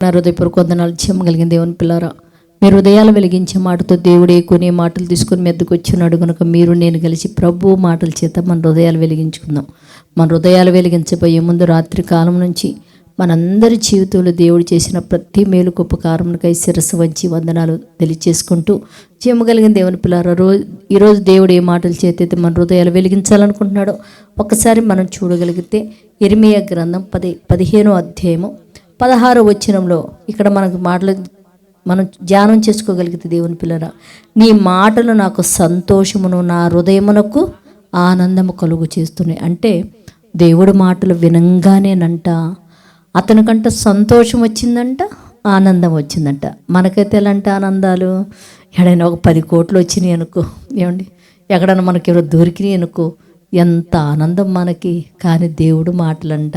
నా హృదయపూర్వక వందనాలు కలిగిన దేవుని పిల్లారా, మీరు హృదయాలు వెలిగించే మాటతో దేవుడే కొనే మాటలు తీసుకొని మెద్దకు వచ్చినాడు కనుక మీరు నేను కలిసి ప్రభు మాటల చేత మన హృదయాలు వెలిగించుకుందాం. మన హృదయాలు వెలిగించబోయే ముందు రాత్రి కాలం నుంచి మనందరి జీవితంలో దేవుడు చేసిన ప్రతి మేలు ఉపకారమునకై శిరస్సు వంచి వందనాలు తెలియచేసుకుంటూ కలిగిన దేవుని పిల్లారా, ఈరోజు దేవుడు ఏ మాటలు చేత మన హృదయాలు వెలిగించాలనుకుంటున్నాడో ఒక్కసారి మనం చూడగలిగితే ఇర్మియా గ్రంథం 15వ అధ్యాయము 16వ వచనంలో ఇక్కడ మనం ధ్యానం చేసుకోగలిగితే దేవుని పిల్లరా, నీ మాటలు నాకు సంతోషమును నా హృదయమునకు ఆనందము కలుగు చేస్తున్నాయి. అంటే దేవుడి మాటలు వినంగానేనంట అతనికంట సంతోషం వచ్చిందంట, ఆనందం వచ్చిందంట. మనకైతే ఎలాంటి ఆనందాలు, ఎక్కడైనా ఒక 10 కోట్లు వచ్చినాయి అనుకో, ఏమండి, ఎక్కడైనా మనకి ఎవరో దొరికినాయి అనుకో, ఎంత ఆనందం మనకి. కానీ దేవుడు మాటలంట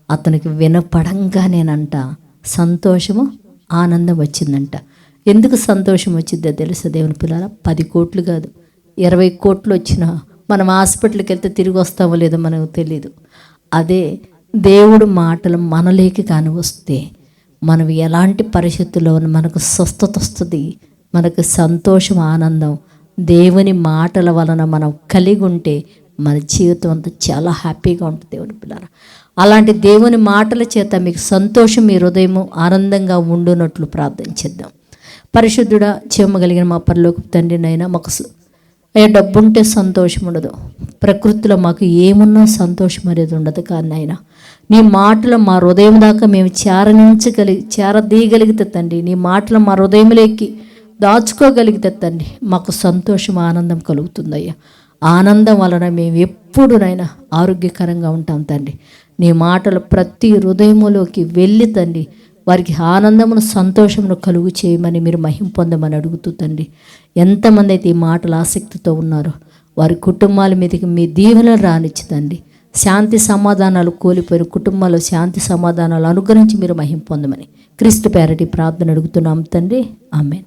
అతనికి వినపడంగానేనంట సంతోషము ఆనందం వచ్చిందంట. ఎందుకు సంతోషం వచ్చిందో తెలుసా దేవుని పిల్లల? 10 కోట్లు కాదు, 20 కోట్లు వచ్చినా మనం హాస్పిటల్కి వెళ్తే తిరిగి వస్తామో లేదో మనకు తెలియదు. అదే దేవుడు మాటలు మనలేకి కాని వస్తే మనం ఎలాంటి పరిస్థితుల్లో మనకు స్వస్థత వస్తుంది, మనకు సంతోషం ఆనందం. దేవుని మాటల వలన మనం కలిగి ఉంటే మన జీవితం అంతా చాలా హ్యాపీగా ఉంటుంది దేవుని పిల్లల. అలాంటి దేవుని మాటల చేత మీకు సంతోషం, మీ హృదయము ఆనందంగా ఉండునట్లు ప్రార్థన చేద్దాం. పరిశుద్ధుడా, కలిగిన మా పరలోకపు తండ్రినైనా, మాకు డబ్బు ఉంటే సంతోషం ఉండదు, ప్రకృతిలో మాకు ఏమున్నా సంతోషం అనేది ఉండదు. కానీ అయినా నీ మాటలు మా హృదయం దాకా మేము చేరదీయగలిగితే తండ్రి, నీ మాటలు మా హృదయంలోకి దాచుకోగలిగితే తండ్రి, మాకు సంతోషం ఆనందం కలుగుతుందయ్యా. ఆనందం వలన మేము ఎప్పుడునైనా ఆరోగ్యకరంగా ఉంటాం తండ్రి. నీ మాటలు ప్రతి హృదయములోకి వెళ్ళి తండ్రి, వారికి ఆనందమును సంతోషమును కలుగు చేయమని మీరు మహిమ పొందమని అడుగుతూ తండ్రి, ఎంతమంది అయితే ఈ మాటలు ఆసక్తితో ఉన్నారో వారి కుటుంబాల మీదకి మీ దీవెనలు రానిచ్చి తండ్రి, శాంతి సమాధానాలు కోల్పోయిన కుటుంబాల్లో శాంతి సమాధానాలు అనుగ్రహించి మీరు మహిమ పొందమని క్రీస్తు పేరటి ప్రార్థన అడుగుతున్నాం తండ్రి. ఆమేన్.